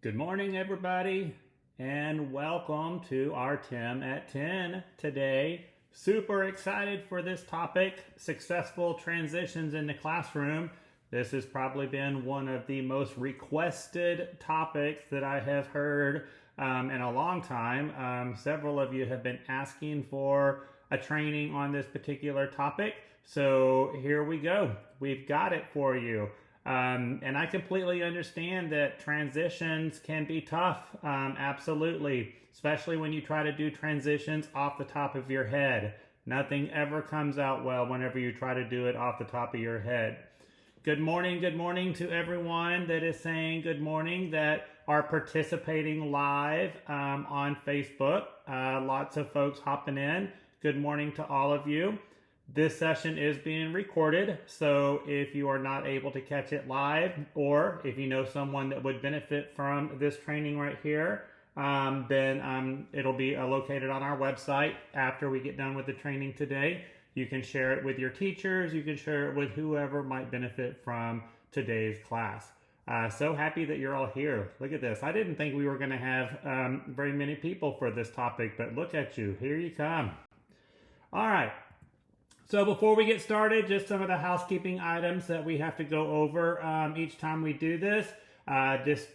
Good morning, everybody, and welcome to our Tim at 10 today. Super excited for this topic, successful transitions in the classroom. This has probably been one of the most requested topics that I have heard in a long time. Several of you have been asking for a training on this particular topic, so here we go. We've got it for you. And I completely understand that transitions can be tough, absolutely, especially when you try to do transitions off the top of your head. Nothing ever comes out well whenever you try to do it off the top of your head. Good morning to everyone that is saying good morning that are participating live on Facebook. Lots of folks hopping in. Good morning to all of you. This session is being recorded, so if you are not able to catch it live, or if you know someone that would benefit from this training right here, then it'll be located on our website after we get done with the training today. You can share it with your teachers, you can share it with whoever might benefit from today's class. So happy that you're all here. Look at this. I didn't think we were going to have very many people for this topic, but look at you. Here you come. All right. So before we get started, just some of the housekeeping items that we have to go over each time we do this. This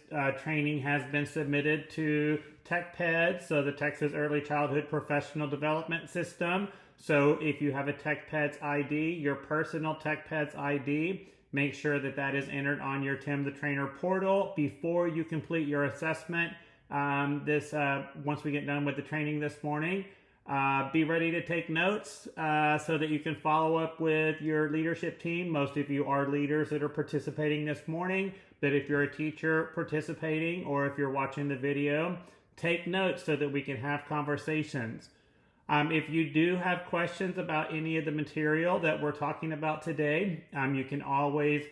training has been submitted to TechPeds, so the Texas Early Childhood Professional Development System. So if you have a TechPeds ID, your personal TechPeds ID, make sure that that is entered on your Tim the Trainer portal before you complete your assessment. Once we get done with the training this morning. Be ready to take notes so that you can follow up with your leadership team. Most of you are leaders that are participating this morning, but if you're a teacher participating or if you're watching the video, take notes so that we can have conversations. If you do have questions about any of the material that we're talking about today, you can always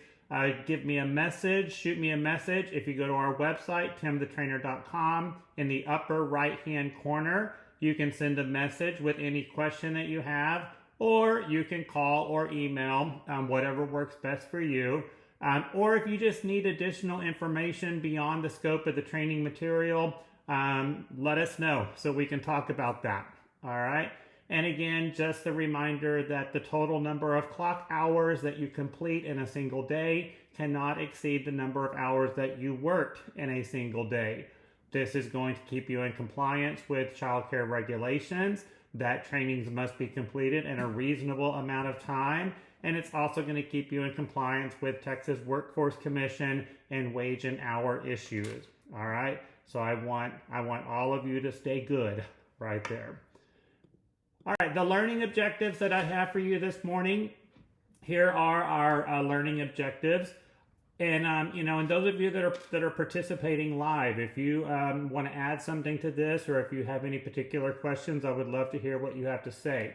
give me a message, shoot me a message. If you go to our website, timthetrainer.com, in the upper right-hand corner, you can send a message with any question that you have, or you can call or email, whatever works best for you. Or if you just need additional information beyond the scope of the training material, let us know so we can talk about that. All right. And again, just a reminder that the total number of clock hours that you complete in a single day cannot exceed the number of hours that you worked in a single day. This is going to keep you in compliance with child care regulations, that trainings must be completed in a reasonable amount of time, and it's also going to keep you in compliance with Texas Workforce Commission and wage and hour issues. All right, so I want all of you to stay good right there. All right, the learning objectives that I have for you this morning, here are our learning objectives. And, and those of you that are participating live, if you want to add something to this, or if you have any particular questions, I would love to hear what you have to say.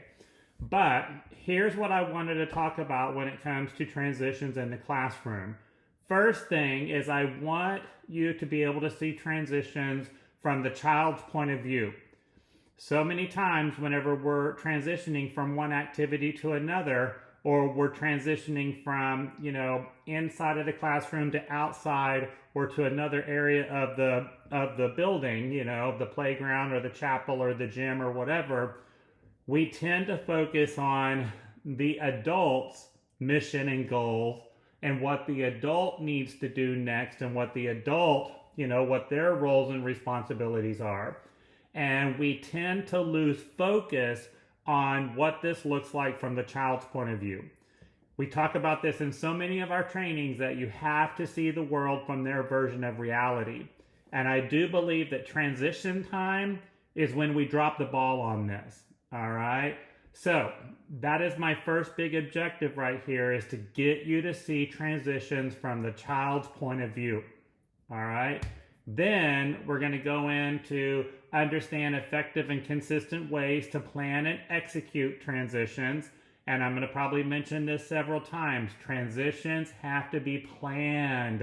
But here's what I wanted to talk about when it comes to transitions in the classroom. First thing is I want you to be able to see transitions from the child's point of view. So many times whenever we're transitioning from one activity to another, or we're transitioning from, inside of the classroom to outside or to another area of the building, the playground or the chapel or the gym or whatever, we tend to focus on the adult's mission and goals and what the adult needs to do next and what the adult, what their roles and responsibilities are. And we tend to lose focus on what this looks like from the child's point of view. We talk about this in so many of our trainings that you have to see the world from their version of reality. And I do believe that transition time is when we drop the ball on this. All right. So that is my first big objective right here, is to get you to see transitions from the child's point of view. All right. Then we're going to go into understand effective and consistent ways to plan and execute transitions. And I'm going to probably mention this several times. Transitions have to be planned.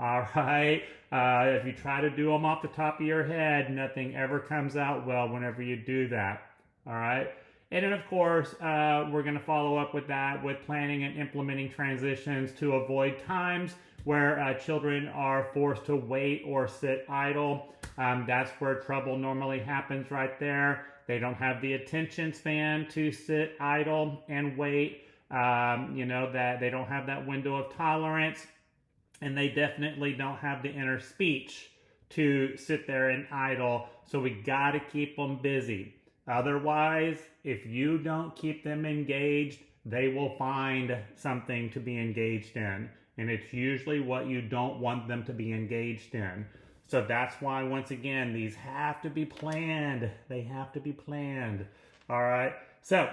All right. If you try to do them off the top of your head, nothing ever comes out well whenever you do that. All right. And then, of course, we're going to follow up with that with planning and implementing transitions to avoid times where children are forced to wait or sit idle. That's where trouble normally happens right there. They don't have the attention span to sit idle and wait. That they don't have that window of tolerance, and they definitely don't have the inner speech to sit there and idle. So we got to keep them busy. Otherwise, if you don't keep them engaged, they will find something to be engaged in. And it's usually what you don't want them to be engaged in. So that's why, once again, these have to be planned. They have to be planned. All right. So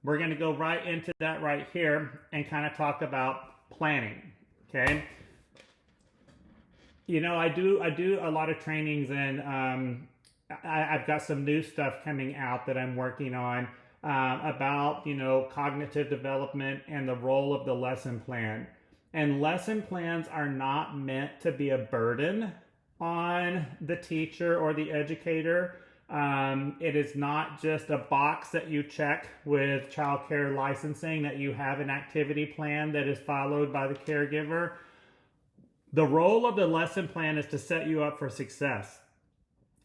we're going to go right into that right here and kind of talk about planning. Okay. I do a lot of trainings, and I've got some new stuff coming out that I'm working on about, cognitive development and the role of the lesson plan. And lesson plans are not meant to be a burden on the teacher or the educator. It is not just a box that you check with child care licensing that you have an activity plan that is followed by the caregiver. The role of the lesson plan is to set you up for success.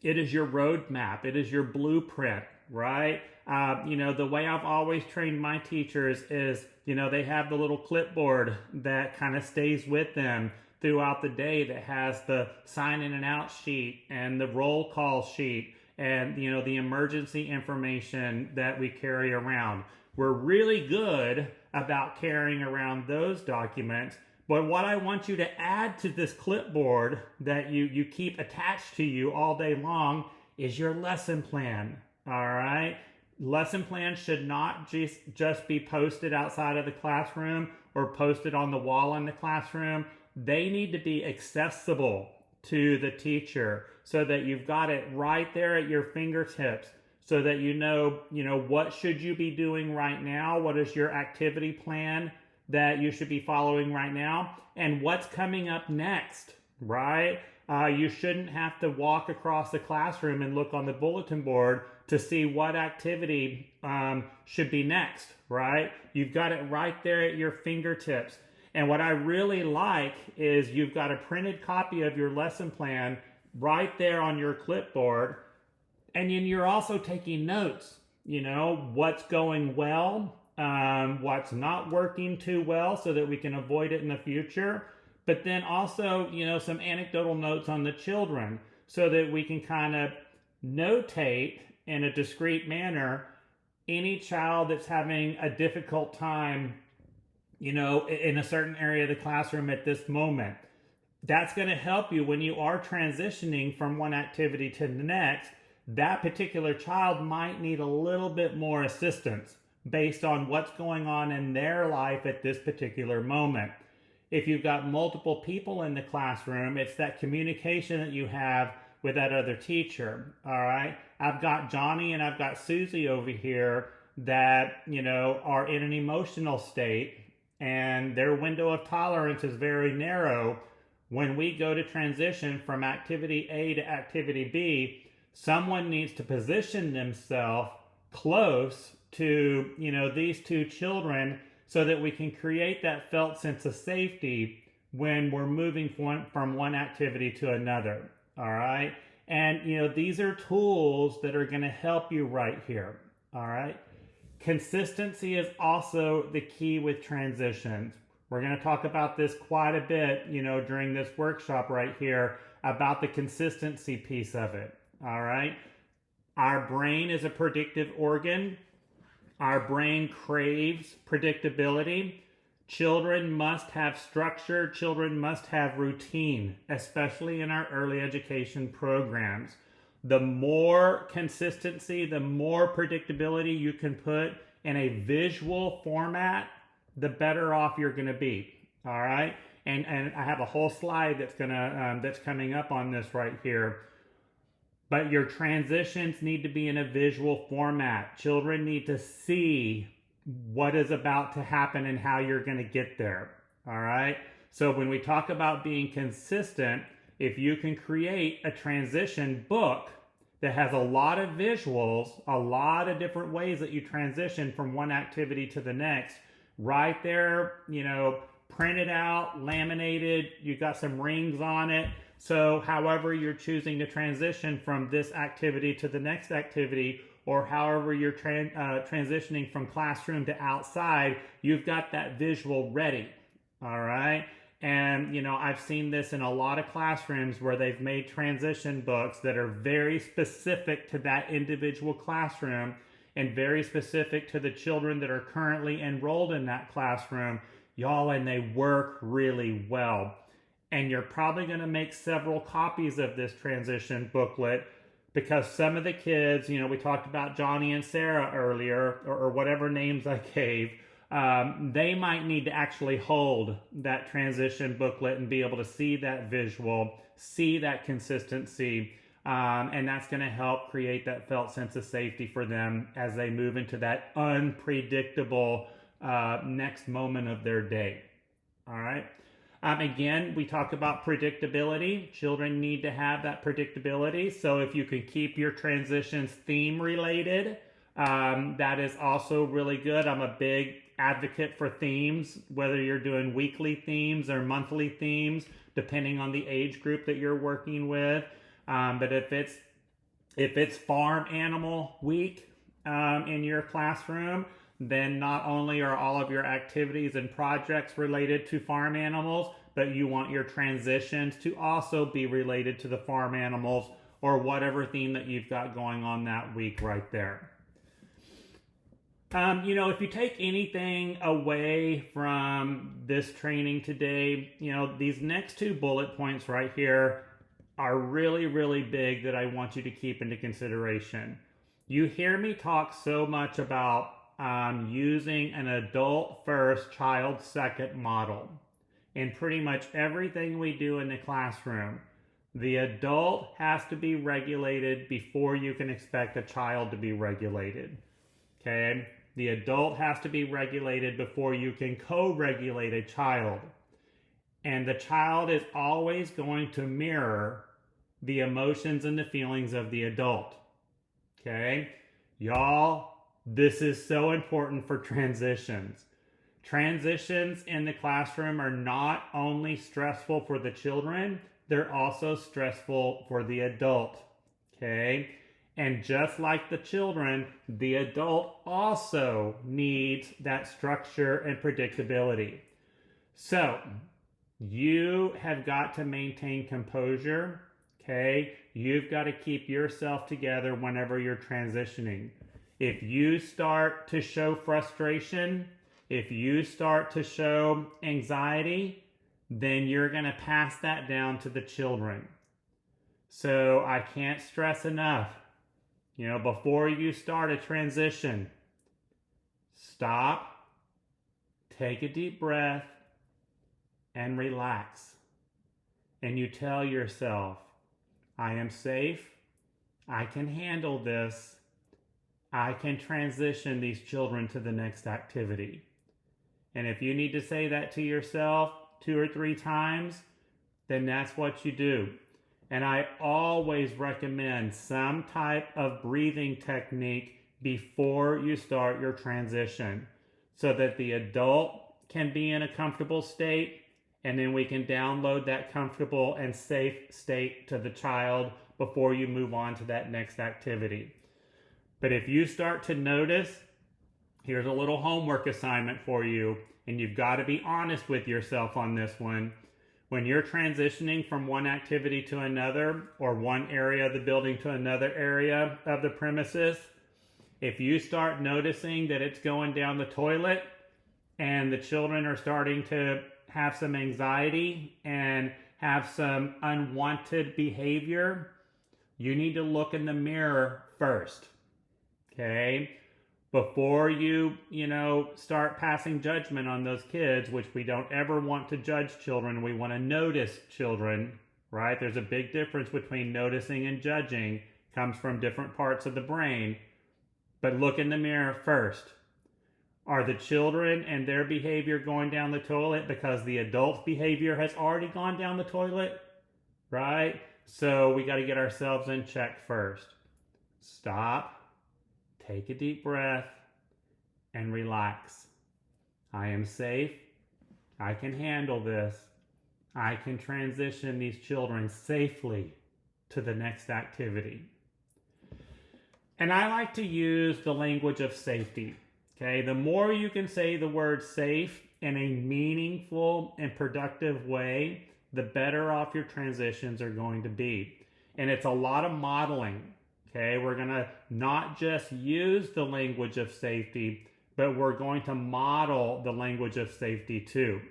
It is your roadmap. It is your blueprint, right? The way I've always trained my teachers is, they have the little clipboard that kind of stays with them throughout the day that has the sign in and out sheet and the roll call sheet and, the emergency information that we carry around. We're really good about carrying around those documents. But what I want you to add to this clipboard that you keep attached to you all day long is your lesson plan, all right? Lesson plans should not just be posted outside of the classroom or posted on the wall in the classroom. They need to be accessible to the teacher so that you've got it right there at your fingertips so that you know, what should you be doing right now? What is your activity plan that you should be following right now, and what's coming up next, right? You shouldn't have to walk across the classroom and look on the bulletin board to see what activity should be next, right? You've got it right there at your fingertips. And what I really like is you've got a printed copy of your lesson plan right there on your clipboard, and then you're also taking notes, what's going well, what's not working too well so that we can avoid it in the future. But then also, some anecdotal notes on the children so that we can kind of notate in a discrete manner any child that's having a difficult time, in a certain area of the classroom at this moment. That's going to help you when you are transitioning from one activity to the next. That particular child might need a little bit more assistance based on what's going on in their life at this particular moment. If you've got multiple people in the classroom, it's that communication that you have with that other teacher, all right? I've got Johnny and I've got Susie over here that, are in an emotional state, and their window of tolerance is very narrow. When we go to transition from activity A to activity B, someone needs to position themselves close to, these two children so that we can create that felt sense of safety when we're moving from one activity to another, all right? And, these are tools that are going to help you right here, all right? Consistency is also the key with transitions. We're going to talk about this quite a bit, during this workshop right here about the consistency piece of it, all right? Our brain is a predictive organ. Our brain craves predictability. Children must have structure. Children must have routine, especially in our early education programs. The more consistency, the more predictability you can put in a visual format, the better off you're going to be. All right, and I have a whole slide that's coming up on this right here. But your transitions need to be in a visual format. Children need to see what is about to happen and how you're going to get there. All right. So when we talk about being consistent, if you can create a transition book that has a lot of visuals, a lot of different ways that you transition from one activity to the next, right there, printed out, laminated, you've got some rings on it. So however you're choosing to transition from this activity to the next activity, or however you're transitioning from classroom to outside, you've got that visual ready, all right? And, you know, I've seen this in a lot of classrooms where they've made transition books that are very specific to that individual classroom and very specific to the children that are currently enrolled in that classroom, y'all, and they work really well. And you're probably going to make several copies of this transition booklet because some of the kids, you know, we talked about Johnny and Sarah earlier, or whatever names I gave, they might need to actually hold that transition booklet and be able to see that visual, see that consistency, and that's going to help create that felt sense of safety for them as they move into that unpredictable next moment of their day. All right. Again, we talk about predictability. Children need to have that predictability. So if you can keep your transitions theme related, that is also really good. I'm a big advocate for themes, whether you're doing weekly themes or monthly themes, depending on the age group that you're working with. But if it's farm animal week in your classroom, then not only are all of your activities and projects related to farm animals, but you want your transitions to also be related to the farm animals or whatever theme that you've got going on that week right there. You know, if you take anything away from this training today, you know, these next two bullet points right here are really, really big that I want you to keep into consideration. You hear me talk so much about using an adult first, child second model. In pretty much everything we do in the classroom, the adult has to be regulated before you can expect a child to be regulated. Okay? The adult has to be regulated before you can co-regulate a child. And the child is always going to mirror the emotions and the feelings of the adult. Okay? Y'all, this is so important for transitions. Transitions in the classroom are not only stressful for the children, they're also stressful for the adult. Okay? And just like the children, the adult also needs that structure and predictability. So, you have got to maintain composure. Okay? You've got to keep yourself together whenever you're transitioning. If you start to show frustration, if you start to show anxiety, then you're going to pass that down to the children. So I can't stress enough, you know, before you start a transition, stop, take a deep breath, and relax. And you tell yourself, I am safe, I can handle this, I can transition these children to the next activity. And if you need to say that to yourself 2 or 3 times, then that's what you do. And I always recommend some type of breathing technique before you start your transition so that the adult can be in a comfortable state, and then we can download that comfortable and safe state to the child before you move on to that next activity. But if you start to notice, here's a little homework assignment for you, and you've got to be honest with yourself on this one. When you're transitioning from one activity to another, or one area of the building to another area of the premises, if you start noticing that it's going down the toilet and the children are starting to have some anxiety and have some unwanted behavior, you need to look in the mirror first. Okay? Before you start passing judgment on those kids, which we don't ever want to judge children, we want to notice children, right? There's a big difference between noticing and judging. Comes from different parts of the brain. But look in the mirror first. Are the children and their behavior going down the toilet because the adult's behavior has already gone down the toilet? Right? So we got to get ourselves in check first. Stop. Take a deep breath and relax. I am safe. I can handle this. I can transition these children safely to the next activity. And I like to use the language of safety. Okay, the more you can say the word safe in a meaningful and productive way, the better off your transitions are going to be. And it's a lot of modeling. Okay, we're going to not just use the language of safety, but we're going to model the language of safety too.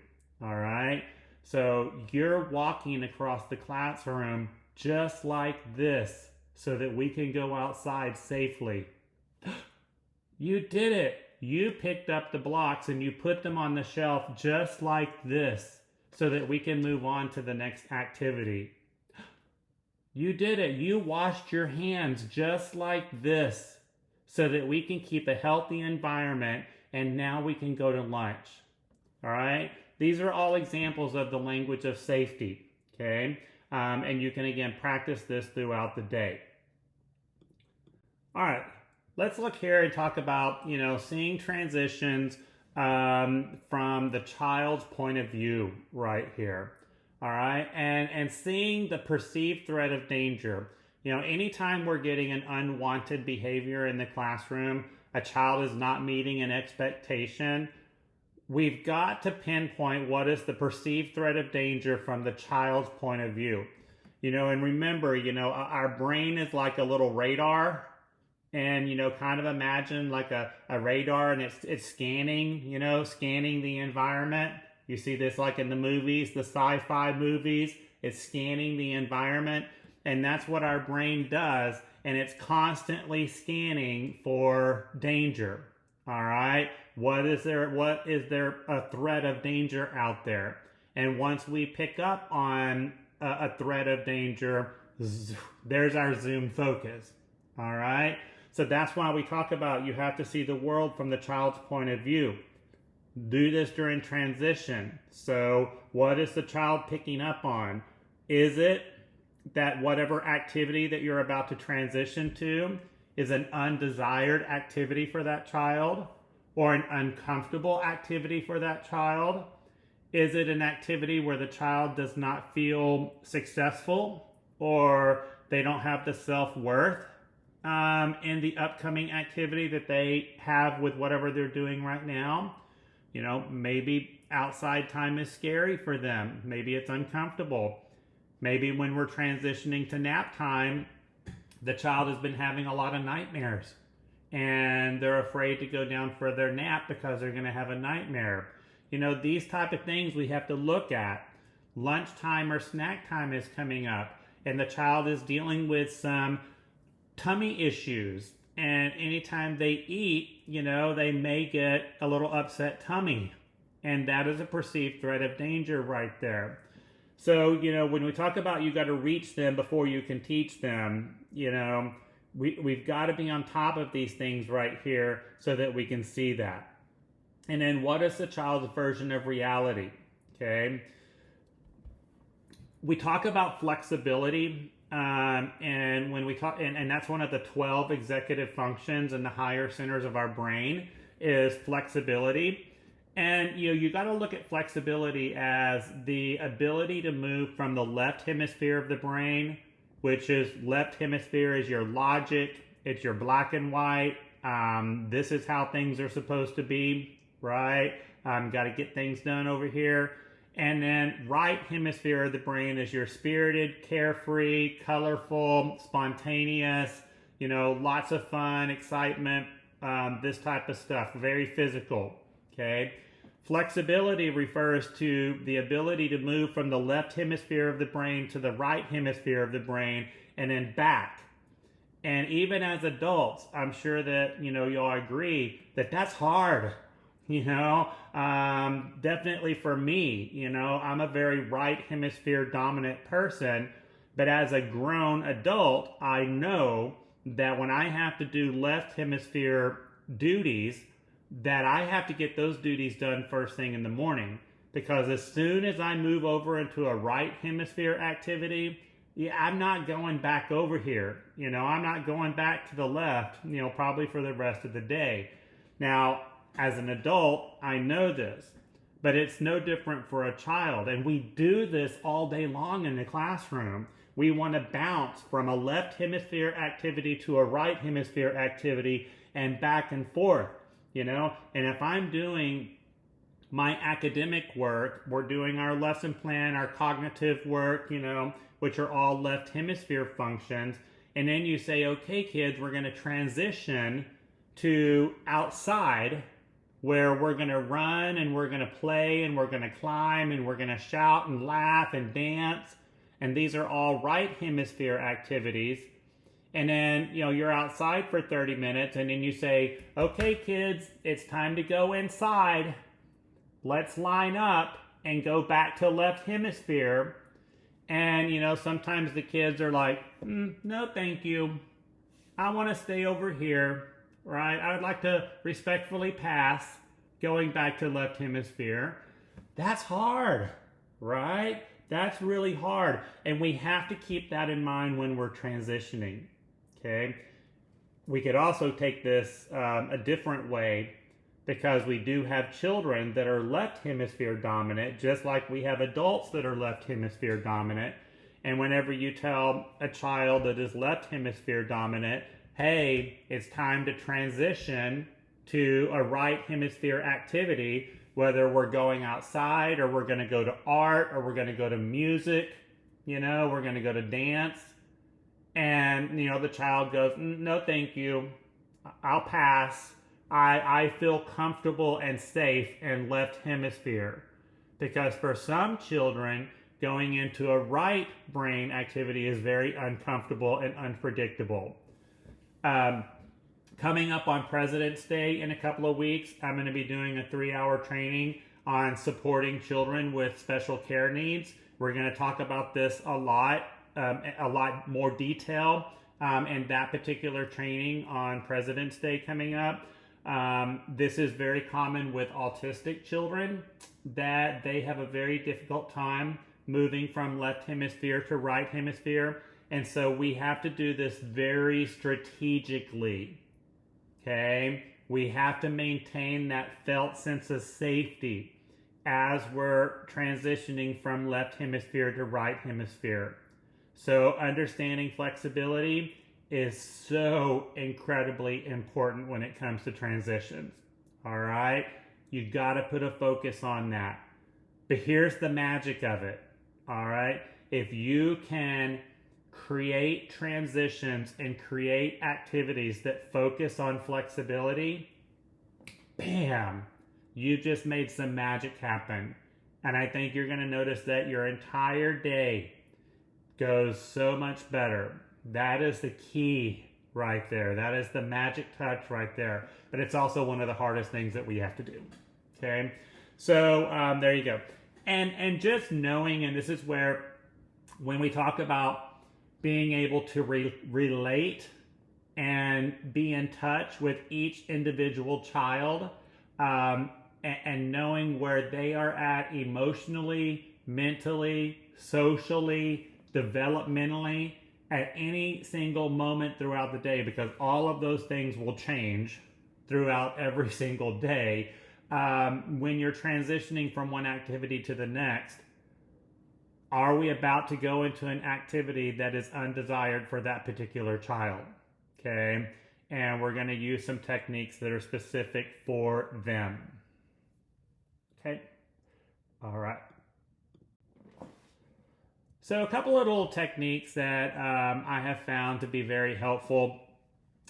All right, so you're walking across the classroom just like this so that we can go outside safely. You did it. You picked up the blocks and you put them on the shelf just like this so that we can move on to the next activity. You did it. You washed your hands just like this so that we can keep a healthy environment, and now we can go to lunch. All right? These are all examples of the language of safety, okay? And you can, again, practice this throughout the day. All right, let's look here and talk about, seeing transitions from the child's point of view right here. All right, and seeing the perceived threat of danger. Anytime we're getting an unwanted behavior in the classroom, a child is not meeting an expectation, we've got to pinpoint what is the perceived threat of danger from the child's point of view. And remember, our brain is like a little radar, and, kind of imagine like a radar, and it's scanning, scanning the environment. You see this like in the movies, the sci-fi movies, it's scanning the environment, and that's what our brain does, and it's constantly scanning for danger. All right, what is there a threat of danger out there? And once we pick up on a threat of danger, there's our zoom focus. All right, so that's why we talk about you have to see the world from the child's point of view. Do this during transition. So what is the child picking up on? Is it that whatever activity that you're about to transition to is an undesired activity for that child, or an uncomfortable activity for that child? Is it an activity where the child does not feel successful, or they don't have the self-worth in the upcoming activity that they have with whatever they're doing right now? Maybe outside time is scary for them. Maybe it's uncomfortable. Maybe when we're transitioning to nap time, the child has been having a lot of nightmares and they're afraid to go down for their nap because they're going to have a nightmare. These type of things we have to look at. Lunchtime or snack time is coming up and the child is dealing with some tummy issues. And anytime they eat, they may get a little upset tummy. And that is a perceived threat of danger right there. So, when we talk about you got to reach them before you can teach them, we've got to be on top of these things right here so that we can see that. And then what is the child's version of reality? Okay. We talk about flexibility. And when we talk, and that's one of the 12 executive functions in the higher centers of our brain is flexibility. And you got to look at flexibility as the ability to move from the left hemisphere of the brain, which is left hemisphere is your logic, it's your black and white. This is how things are supposed to be, right? Got to get things done over here. And then right hemisphere of the brain is your spirited, carefree, colorful, spontaneous, lots of fun, excitement, this type of stuff, very physical, okay? Flexibility refers to the ability to move from the left hemisphere of the brain to the right hemisphere of the brain and then back. And even as adults, I'm sure that, y'all agree that that's hard. Definitely for me, I'm a very right hemisphere dominant person, but as a grown adult, I know that when I have to do left hemisphere duties, that I have to get those duties done first thing in the morning, because as soon as I move over into a right hemisphere activity, I'm not going back over here. I'm not going back to the left, probably for the rest of the day. Now, as an adult, I know this, but it's no different for a child. And we do this all day long in the classroom. We want to bounce from a left hemisphere activity to a right hemisphere activity and back and forth, you know? And if I'm doing my academic work, we're doing our lesson plan, our cognitive work, you know, which are all left hemisphere functions. And then you say, okay, kids, we're going to transition to outside, where we're going to run and we're going to play and we're going to climb and we're going to shout and laugh and dance. And these are all right hemisphere activities. And then, you know, you're outside for 30 minutes and then you say, okay, kids, it's time to go inside. Let's line up and go back to left hemisphere. And, you know, sometimes the kids are like, no, thank you. I want to stay over here, right? I would like to respectfully pass going back to left hemisphere. That's hard, right? That's really hard. And we have to keep that in mind when we're transitioning, okay? We could also take this a different way, because we do have children that are left hemisphere dominant, just like we have adults that are left hemisphere dominant. And whenever you tell a child that is left hemisphere dominant, hey, it's time to transition to a right hemisphere activity, whether we're going outside or we're going to go to art or we're going to go to music, you know, we're going to go to dance. And, you know, the child goes, no, thank you. I'll pass. I feel comfortable and safe in left hemisphere. Because for some children, going into a right brain activity is very uncomfortable and unpredictable. Coming up on President's Day in a couple of weeks, I'm going to be doing a 3-hour training on supporting children with special care needs. We're going to talk about this a lot more detail in that particular training on President's Day coming up. This is very common with autistic children, that they have a very difficult time moving from left hemisphere to right hemisphere. And so we have to do this very strategically, okay? We have to maintain that felt sense of safety as we're transitioning from left hemisphere to right hemisphere. So understanding flexibility is so incredibly important when it comes to transitions, all right? You gotta put a focus on that. But here's the magic of it, all right? If you can create transitions and create activities that focus on flexibility, bam, you just made some magic happen. And I think you're gonna notice that your entire day goes so much better. That is the key right there. That is the magic touch right there. But it's also one of the hardest things that we have to do. Okay? So there you go. And just knowing, and this is where when we talk about being able to relate and be in touch with each individual child, and knowing where they are at emotionally, mentally, socially, developmentally, at any single moment throughout the day, because all of those things will change throughout every single day. When you're transitioning from one activity to the next, are we about to go into an activity that is undesired for that particular child? Okay, and we're going to use some techniques that are specific for them. Okay, all right. So a couple of little techniques that I have found to be very helpful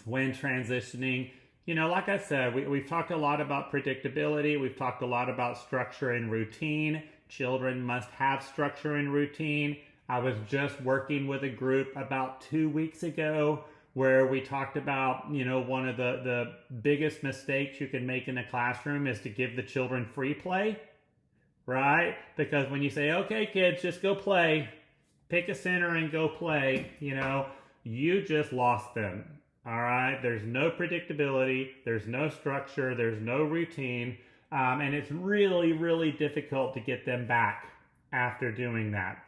when transitioning. You know, like I said, we've talked a lot about predictability. We've talked a lot about structure and routine. Children must have structure and routine. I was just working with a group about 2 weeks ago where we talked about, you know, one of the biggest mistakes you can make in a classroom is to give the children free play, right? Because when you say, okay, kids, just go play, pick a center and go play, you know, you just lost them, all right? There's no predictability, there's no structure, there's no routine, and it's really, really difficult to get them back after doing that.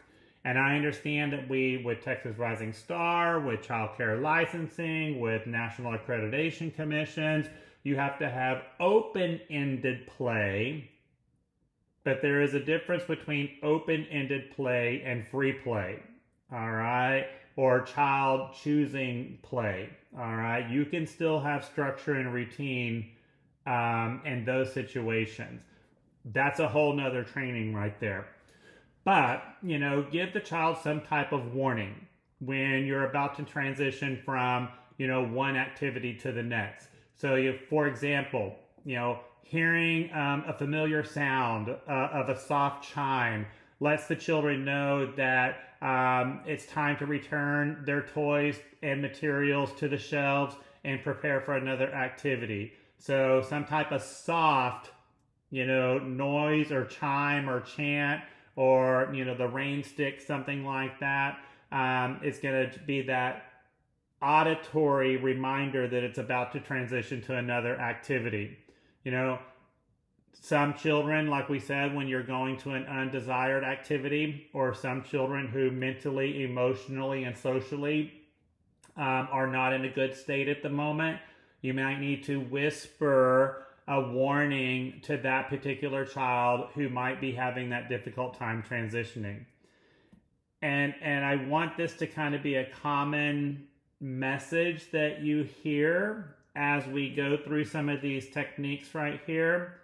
And I understand that with Texas Rising Star, with child care licensing, with national accreditation commissions, you have to have open-ended play But there is a difference between open-ended play and free play, all right? Or child choosing play, all right? You can still have structure and routine in those situations. That's a whole nother training right there. But, give the child some type of warning when you're about to transition from, one activity to the next. So, for example, hearing a familiar sound of a soft chime lets the children know that it's time to return their toys and materials to the shelves and prepare for another activity. So some type of soft, noise or chime or chant or, the rain stick, something like that, is going to be that auditory reminder that it's about to transition to another activity. Some children, like we said, when you're going to an undesired activity, or some children who mentally, emotionally, and socially are not in a good state at the moment, you might need to whisper a warning to that particular child who might be having that difficult time transitioning. And I want this to kind of be a common message that you hear as we go through some of these techniques right here.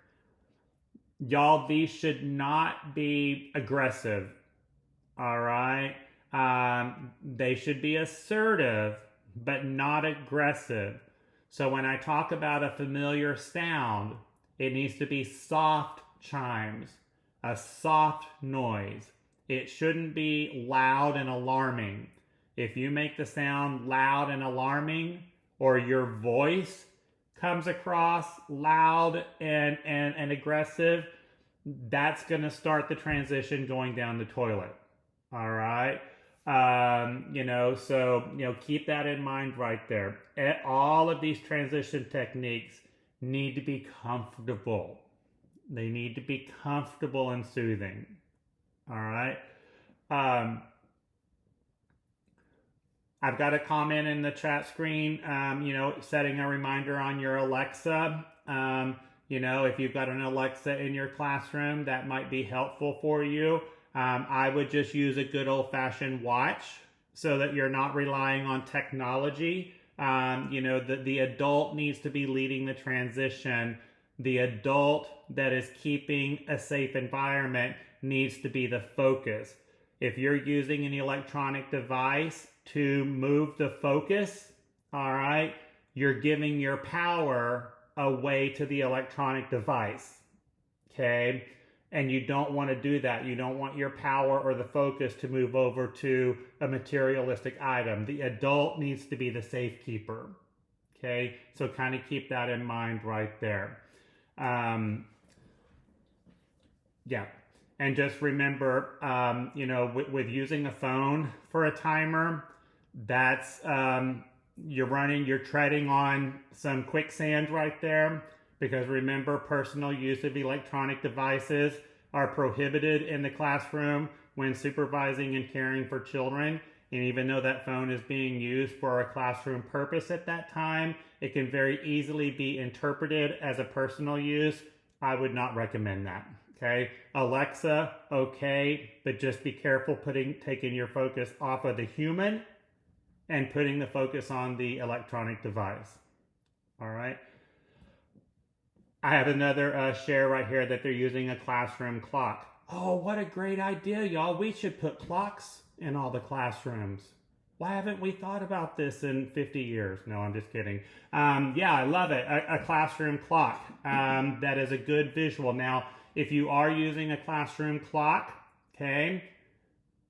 Y'all, these should not be aggressive, all right? They should be assertive, but not aggressive. So when I talk about a familiar sound, it needs to be soft chimes, a soft noise. It shouldn't be loud and alarming. If you make the sound loud and alarming, or your voice comes across loud and aggressive, that's going to start the transition going down the toilet. All right. Keep that in mind right there. All of these transition techniques need to be comfortable. They need to be comfortable and soothing. All right. I've got a comment in the chat screen, setting a reminder on your Alexa. If you've got an Alexa in your classroom, that might be helpful for you. I would just use a good old-fashioned watch so that you're not relying on technology. The adult needs to be leading the transition. The adult that is keeping a safe environment needs to be the focus. If you're using an electronic device to move the focus, all right, you're giving your power away to the electronic device, okay? And you don't want to do that. You don't want your power or the focus to move over to a materialistic item. The adult needs to be the safekeeper, okay? So kind of keep that in mind right there. And just remember, with using a phone for a timer, that's, you're treading on some quicksand right there, because remember, personal use of electronic devices are prohibited in the classroom when supervising and caring for children. And even though that phone is being used for a classroom purpose at that time, it can very easily be interpreted as a personal use. I would not recommend that. Okay, Alexa, okay, but just be careful taking your focus off of the human and putting the focus on the electronic device. All right. I have another share right here that they're using a classroom clock. Oh, what a great idea, y'all. We should put clocks in all the classrooms. Why haven't we thought about this in 50 years? No, I'm just kidding. I love it. A classroom clock. That is a good visual. Now, if you are using a classroom clock, okay,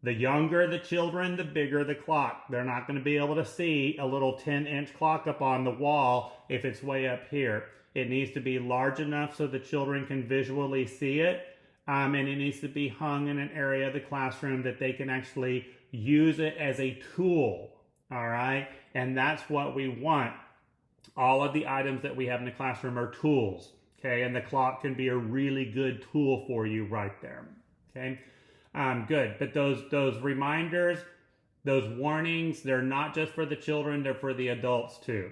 the younger the children, the bigger the clock. They're not going to be able to see a little 10-inch clock up on the wall if it's way up here. It needs to be large enough so the children can visually see it, and it needs to be hung in an area of the classroom that they can actually use it as a tool, all right? And that's what we want. All of the items that we have in the classroom are tools, okay? And the clock can be a really good tool for you right there, okay? Good, but those reminders, those warnings, they're not just for the children, they're for the adults too.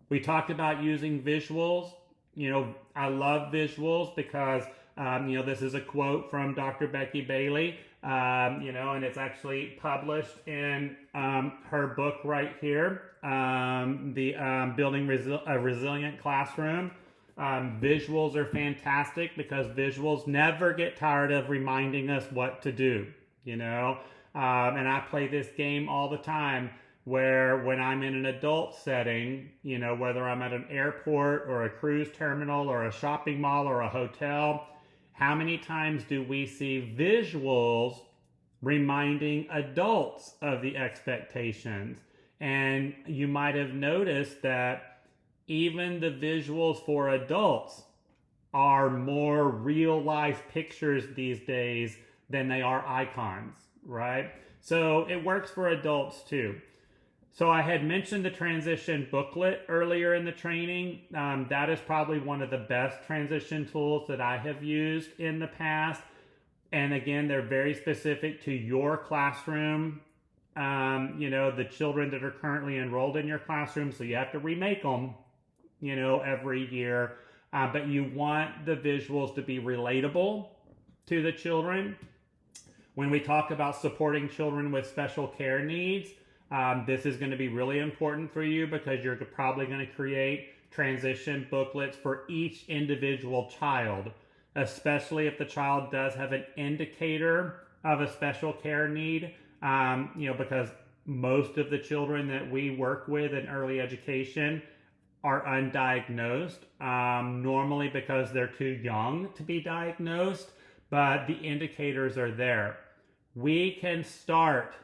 We talked about using visuals. I love visuals because This is a quote from Dr. Becky Bailey, and it's actually published in her book right here, Building a Resilient Classroom. Visuals are fantastic because visuals never get tired of reminding us what to do, and I play this game all the time where when I'm in an adult setting, whether I'm at an airport or a cruise terminal or a shopping mall or a hotel, how many times do we see visuals reminding adults of the expectations? And you might have noticed that even the visuals for adults are more real life pictures these days than they are icons, right? So it works for adults too. So I had mentioned the transition booklet earlier in the training. That is probably one of the best transition tools that I have used in the past. And again, they're very specific to your classroom, the children that are currently enrolled in your classroom. So you have to remake them, every year. But you want the visuals to be relatable to the children. When we talk about supporting children with special care needs, this is going to be really important for you because you're probably going to create transition booklets for each individual child, especially if the child does have an indicator of a special care need, because most of the children that we work with in early education are undiagnosed, normally because they're too young to be diagnosed, but the indicators are there. We can start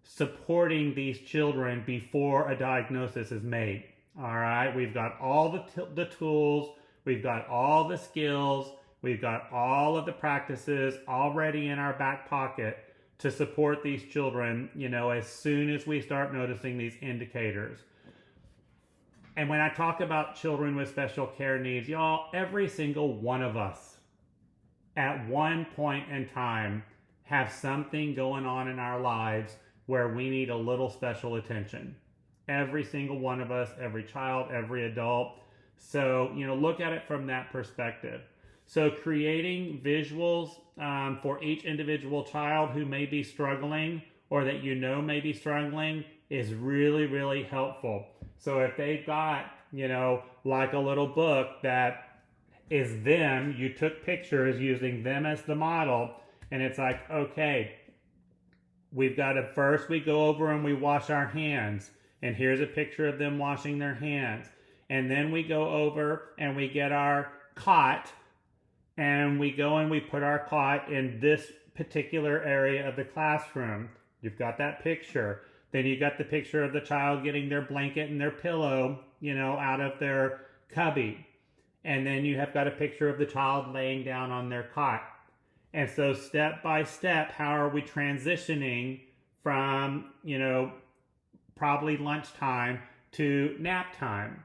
supporting these children before a diagnosis is made. All right, we've got all the tools, we've got all the skills, we've got all of the practices already in our back pocket to support these children, as soon as we start noticing these indicators. And when I talk about children with special care needs, y'all, every single one of us at one point in time have something going on in our lives where we need a little special attention. Every single one of us, every child, every adult. So, look at it from that perspective. So creating visuals for each individual child who may be struggling or that may be struggling is really, really helpful. So if they've got, like a little book that is them, you took pictures using them as the model, and it's like, okay, we've got to first we go over and we wash our hands, and here's a picture of them washing their hands. And then we go over and we get our cot, and we go and we put our cot in this particular area of the classroom. You've got that picture. Then you got the picture of the child getting their blanket and their pillow, out of their cubby. And then you have got a picture of the child laying down on their cot. And so step by step, how are we transitioning from, probably lunchtime to nap time?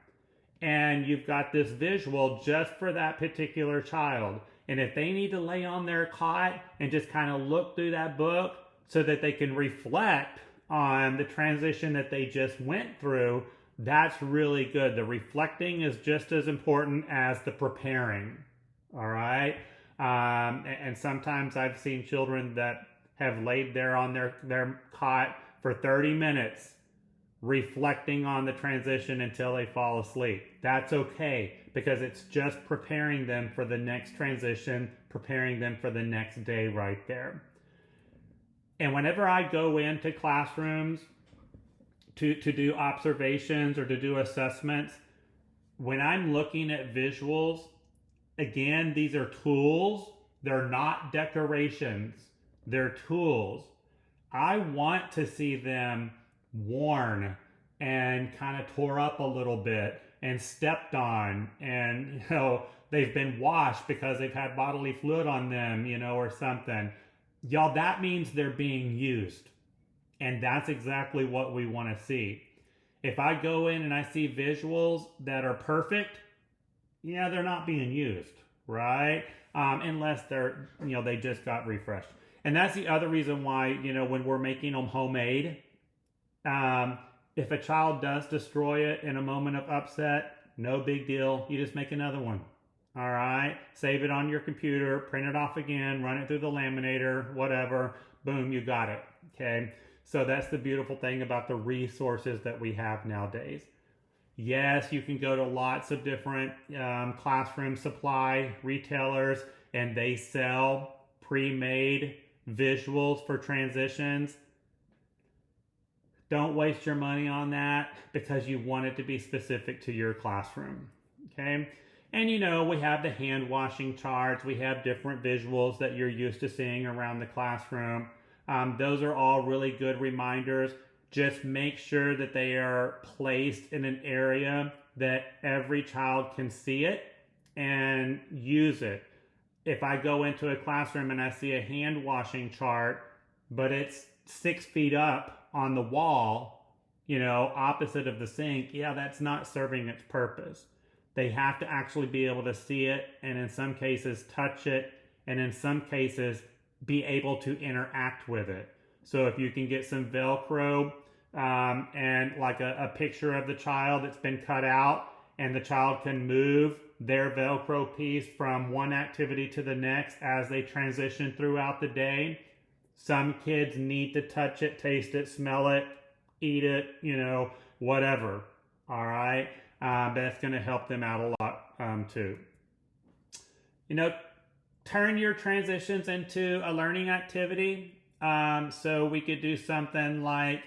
And you've got this visual just for that particular child. And if they need to lay on their cot and just kind of look through that book so that they can reflect on the transition that they just went through, that's really good. The reflecting is just as important as the preparing. All right. And sometimes I've seen children that have laid there on their cot for 30 minutes reflecting on the transition until they fall asleep. That's okay, because it's just preparing them for the next transition, preparing them for the next day right there. And whenever I go into classrooms to do observations or to do assessments, when I'm looking at visuals, again, these are tools. They're not decorations. They're tools. I want to see them worn and kind of tore up a little bit and stepped on, and they've been washed because they've had bodily fluid on them, or something. Y'all, that means they're being used. And that's exactly what we want to see. If I go in and I see visuals that are perfect, they're not being used, right? Unless they're, they just got refreshed. And that's the other reason why, when we're making them homemade, if a child does destroy it in a moment of upset, no big deal. You just make another one. All right, save it on your computer, print it off again, run it through the laminator, whatever, boom, you got it. Okay, so that's the beautiful thing about the resources that we have nowadays. Yes, you can go to lots of different classroom supply retailers, and they sell pre-made visuals for transitions. Don't waste your money on that because you want it to be specific to your classroom. Okay. And we have the hand washing charts. We have different visuals that you're used to seeing around the classroom. Those are all really good reminders. Just make sure that they are placed in an area that every child can see it and use it. If I go into a classroom and I see a hand washing chart, but it's 6 feet up on the wall, opposite of the sink, yeah, that's not serving its purpose. They have to actually be able to see it, and in some cases touch it, and in some cases be able to interact with it. So if you can get some Velcro and like a picture of the child that's been cut out, and the child can move their Velcro piece from one activity to the next as they transition throughout the day. Some kids need to touch it, taste it, smell it, eat it, whatever. All right. That's going to help them out a lot too. Turn your transitions into a learning activity. So we could do something like,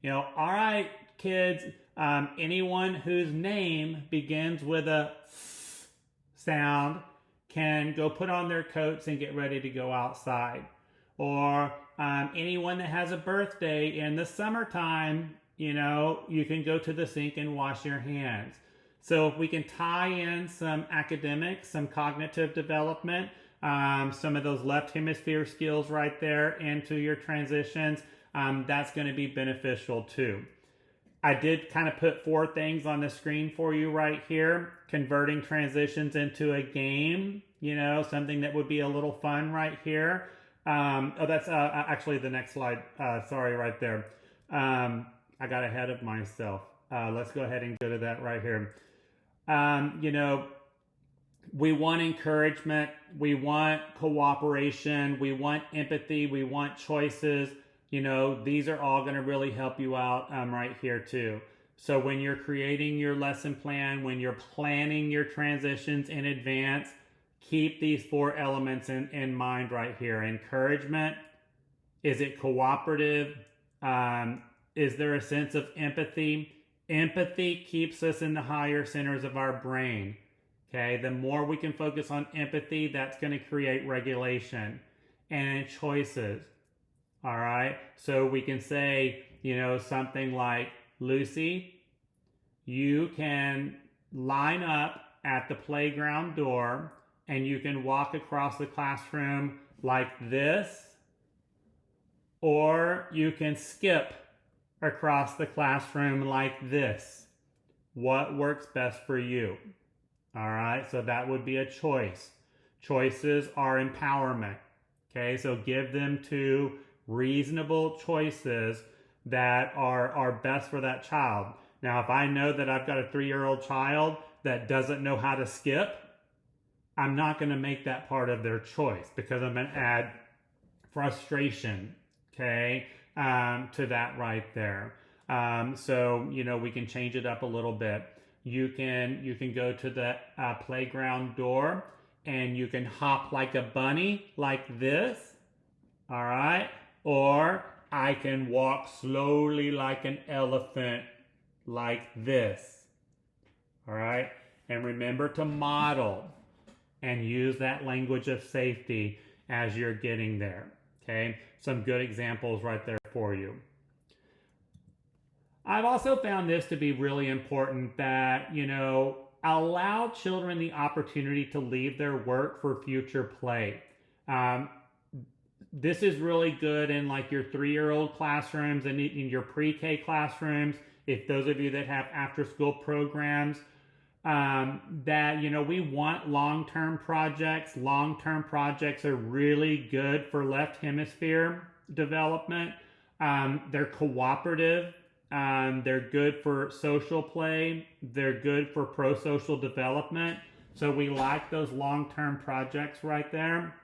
all right, kids, anyone whose name begins with a sound can go put on their coats and get ready to go outside. Or anyone that has a birthday in the summertime, you can go to the sink and wash your hands. So if we can tie in some academics, some cognitive development, some of those left hemisphere skills right there into your transitions, that's going to be beneficial too. I did kind of put 4 things on the screen for you right here. Converting transitions into a game, something that would be a little fun right here. That's actually the next slide. Sorry, right there. I got ahead of myself. Let's go ahead and go to that right here. We want encouragement. We want cooperation. We want empathy. We want choices. These are all going to really help you out right here too. So when you're creating your lesson plan, when you're planning your transitions in advance, keep these 4 elements in mind right here. Encouragement. Is it cooperative? Is there a sense of empathy? Empathy keeps us in the higher centers of our brain. Okay, the more we can focus on empathy, that's going to create regulation and choices. All right, so we can say, something like, Lucy, you can line up at the playground door and you can walk across the classroom like this, or you can skip across the classroom like this. What works best for you? All right, so that would be a choice. Choices are empowerment. Okay, so give them 2 reasonable choices that are best for that child. Now, if I know that I've got a 3-year-old child that doesn't know how to skip, I'm not going to make that part of their choice because I'm going to add frustration, okay, to that right there. So, we can change it up a little bit. You can go to the playground door and you can hop like a bunny like this, all right? Or I can walk slowly like an elephant like this, all right? And remember to model and use that language of safety as you're getting there, okay? Some good examples right there for you. I've also found this to be really important that, allow children the opportunity to leave their work for future play. This is really good in like your 3-year-old classrooms and in your pre-K classrooms. If those of you that have after-school programs, that, we want long-term projects. Long-term projects are really good for left hemisphere development. They're cooperative. They're good for social play. They're good for pro-social development. So we like those long-term projects right there.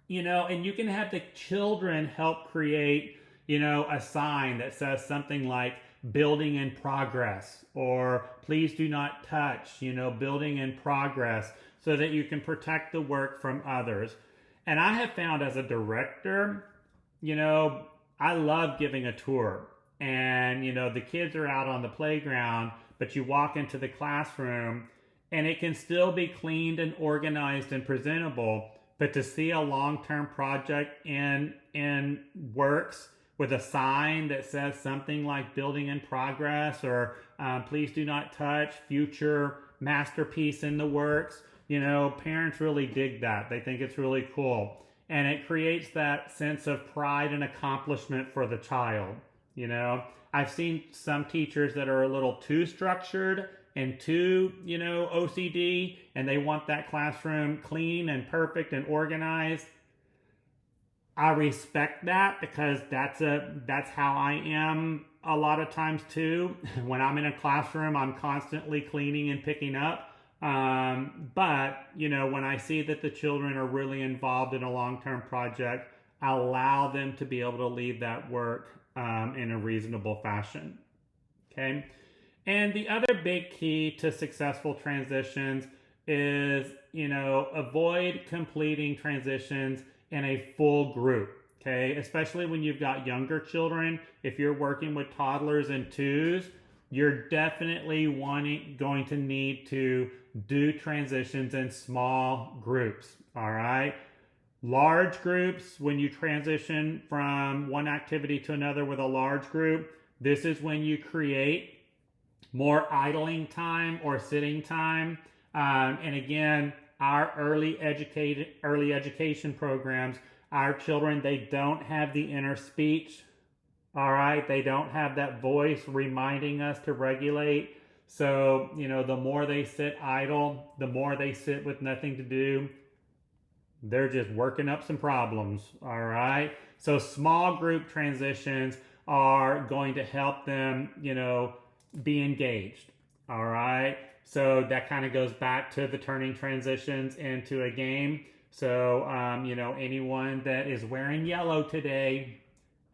And you can have the children help create, a sign that says something like building in progress or please do not touch, building in progress, so that you can protect the work from others. And I have found as a director, I love giving a tour. And, the kids are out on the playground, but you walk into the classroom and it can still be cleaned and organized and presentable. But to see a long-term project in works with a sign that says something like building in progress or please do not touch, future masterpiece in the works, parents really dig that. They think it's really cool. And it creates that sense of pride and accomplishment for the child. I've seen some teachers that are a little too structured and too, OCD, and they want that classroom clean and perfect and organized. I respect that because that's how I am a lot of times too. When I'm in a classroom, I'm constantly cleaning and picking up. But, when I see that the children are really involved in a long-term project, I allow them to be able to leave that work in a reasonable fashion. Okay? And the other big key to successful transitions is, avoid completing transitions in a full group. Okay? Especially when you've got younger children. If you're working with toddlers and twos, you're definitely going to need to do transitions in small groups. All right? Large groups, when you transition from one activity to another with a large group, this is when you create more idling time or sitting time. And again, our early education programs, our children, they don't have the inner speech. All right, they don't have that voice reminding us to regulate. So, the more they sit idle, the more they sit with nothing to do, they're just working up some problems. All right. So small group transitions are going to help them, be engaged. All right. So that kind of goes back to the turning transitions into a game. So, anyone that is wearing yellow today,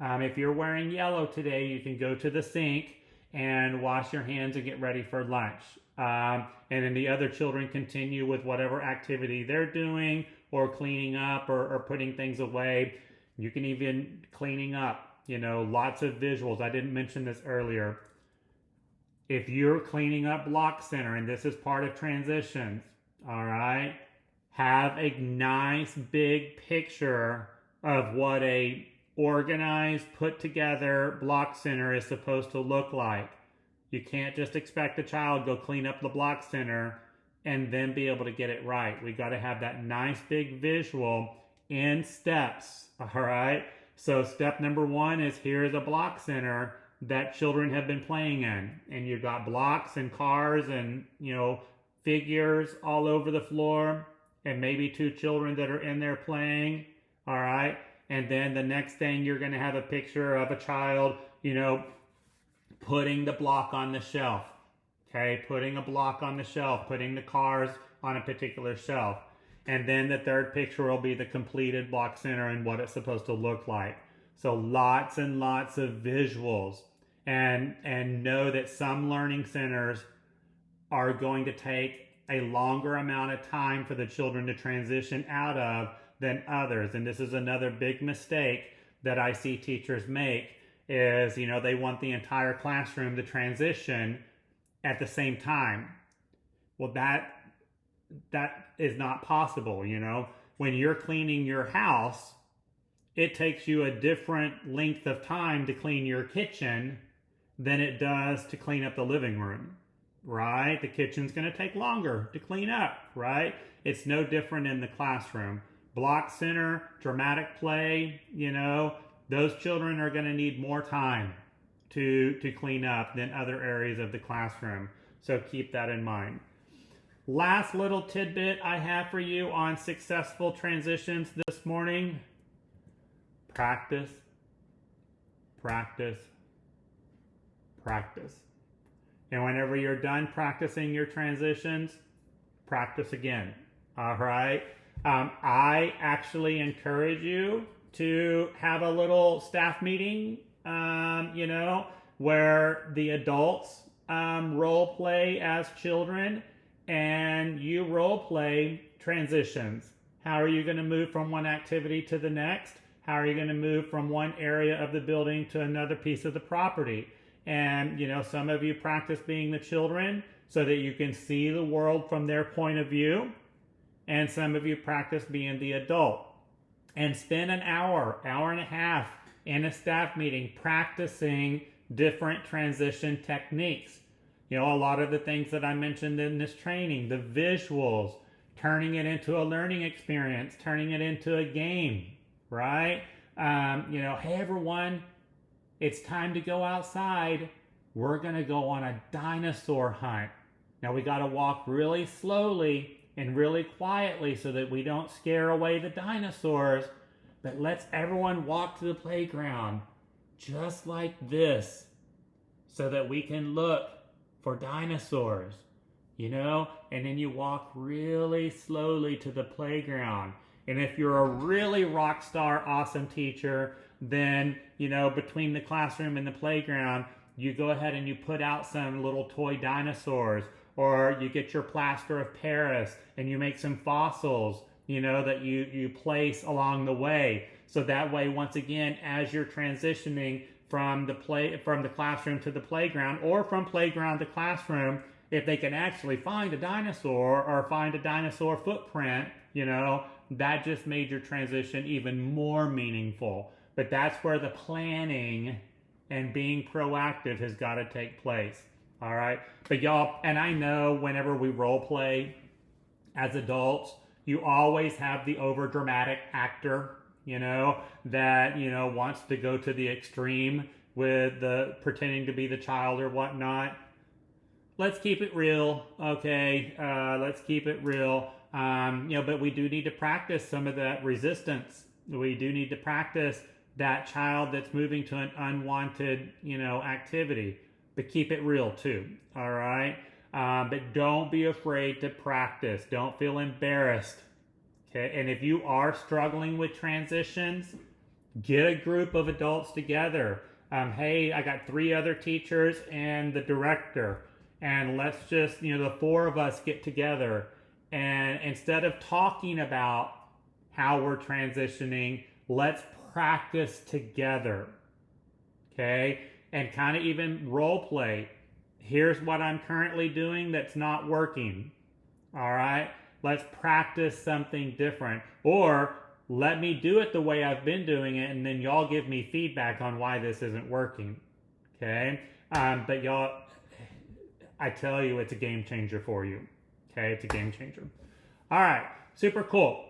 if you're wearing yellow today, you can go to the sink and wash your hands and get ready for lunch. And then the other children continue with whatever activity they're doing or cleaning up or putting things away. You can even cleaning up, lots of visuals. I didn't mention this earlier. If you're cleaning up block center, and this is part of transitions, all right, have a nice big picture of what a organized, put together block center is supposed to look like. You can't just expect a child to go clean up the block center and then be able to get it right. We got to have that nice big visual in steps, all right? So step number 1 is here's a block center that children have been playing in. And you've got blocks and cars and, figures all over the floor and maybe 2 children that are in there playing, all right? And then the next thing you're going to have a picture of a child, putting the block on the shelf. Okay, putting a block on the shelf, putting the cars on a particular shelf. And then the third picture will be the completed block center and what it's supposed to look like. So lots and lots of visuals. And know that some learning centers are going to take a longer amount of time for the children to transition out of than others. And this is another big mistake that I see teachers make is, they want the entire classroom to transition at the same time. Well, that is not possible. When you're cleaning your house, it takes you a different length of time to clean your kitchen than it does to clean up the living room, right? The kitchen's going to take longer to clean up, right? It's no different in the classroom. Block center, dramatic play, those children are going to need more time to clean up than other areas of the classroom. So keep that in mind. Last little tidbit I have for you on successful transitions this morning. Practice, practice, practice. And whenever you're done practicing your transitions, practice again. All right. I actually encourage you to have a little staff meeting, where the adults role play as children and you role play transitions. How are you going to move from one activity to the next? How are you going to move from one area of the building to another piece of the property? And, some of you practice being the children so that you can see the world from their point of view. And some of you practice being the adult. And spend an hour and a half in a staff meeting practicing different transition techniques. A lot of the things that I mentioned in this training, the visuals, turning it into a learning experience, turning it into a game, right? Hey everyone, it's time to go outside. We're gonna go on a dinosaur hunt. Now we gotta walk really slowly and really quietly so that we don't scare away the dinosaurs, but let's everyone walk to the playground just like this so that we can look for dinosaurs. And then you walk really slowly to the playground. And if you're a really rock star, awesome teacher, then, between the classroom and the playground, you go ahead and you put out some little toy dinosaurs, or you get your plaster of Paris and you make some fossils, that you place along the way. So that way, once again, as you're transitioning from the classroom to the playground, or from playground to classroom, if they can actually find a dinosaur or find a dinosaur footprint, that just made your transition even more meaningful. But that's where the planning and being proactive has got to take place. All right. But y'all, and I know whenever we role play as adults, you always have the over dramatic actor, that, wants to go to the extreme with the pretending to be the child or whatnot. Let's keep it real, okay? Let's keep it real. But we do need to practice some of that resistance. We do need to practice that child that's moving to an unwanted, activity. But keep it real too, all right? But don't be afraid to practice. Don't feel embarrassed, okay? And if you are struggling with transitions, get a group of adults together. Hey, I got 3 other teachers and the director. And let's just, the 4 of us get together. And instead of talking about how we're transitioning, let's practice together. Okay? And kind of even role play. Here's what I'm currently doing that's not working. All right? Let's practice something different. Or let me do it the way I've been doing it, and then y'all give me feedback on why this isn't working. Okay? But y'all, I tell you, it's a game changer for you. Okay, it's a game changer. All right, super cool.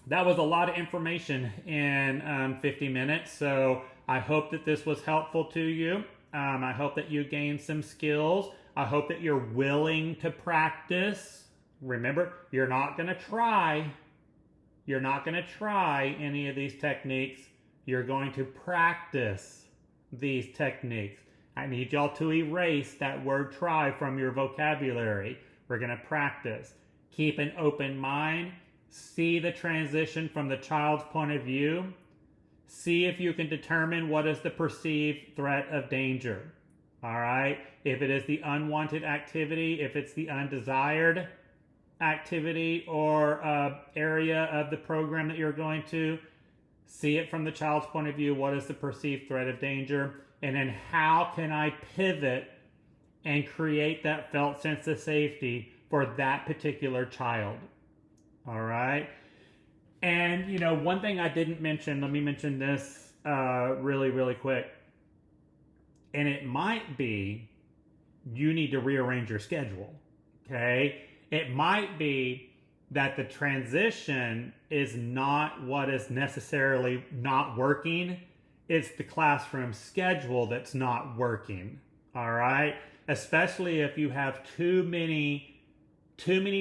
That was a lot of information in 50 minutes, so I hope that this was helpful to you. I hope that you gained some skills. I hope that you're willing to practice. Remember, you're not going to try. You're not going to try any of these techniques. You're going to practice these techniques. I need y'all to erase that word try from your vocabulary. We're going to practice. Keep an open mind. See the transition from the child's point of view. See if you can determine what is the perceived threat of danger. All right? If it is the unwanted activity, if it's the undesired activity or area of the program that you're going to, see it from the child's point of view. What is the perceived threat of danger? And then how can I pivot and create that felt sense of safety for that particular child? All right. And, one thing I didn't mention, let me mention this really, really quick. And it might be you need to rearrange your schedule. Okay. It might be that the transition is not what is necessarily not working. It's the classroom schedule that's not working. All right. Especially if you have too many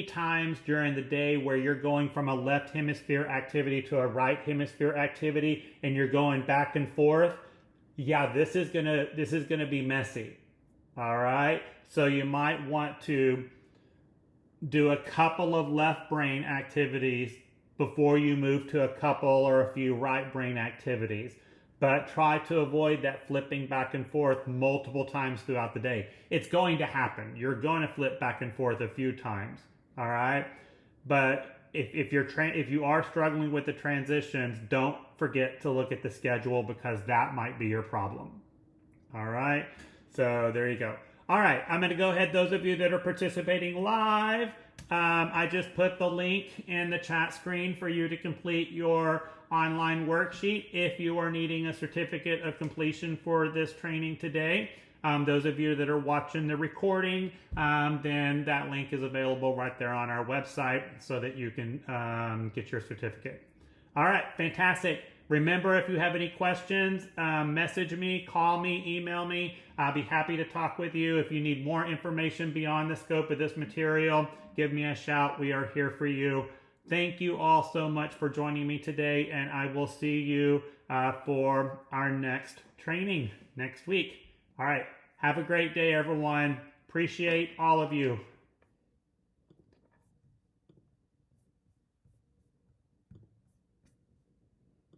times during the day where you're going from a left hemisphere activity to a right hemisphere activity and you're going back and forth. Yeah, this is gonna be messy. All right. So you might want to do a couple of left brain activities before you move to a couple or a few right brain activities. But try to avoid that flipping back and forth multiple times throughout the day. It's going to happen. You're going to flip back and forth a few times, all right? But if you are struggling with the transitions, don't forget to look at the schedule, because that might be your problem. All right, so there you go. All right, I'm going to go ahead. Those of you that are participating live, I just put the link in the chat screen for you to complete your online worksheet if you are needing a certificate of completion for this training today. Those of you that are watching the recording, then that link is available right there on our website so that you can get your certificate. All right, fantastic. Remember, if you have any questions, message me, call me, email me. I'll be happy to talk with you. If you need more information beyond the scope of this material, give me a shout. We are here for you. Thank you all so much for joining me today, and I will see you for our next training next week. All right, have a great day, everyone. Appreciate all of you.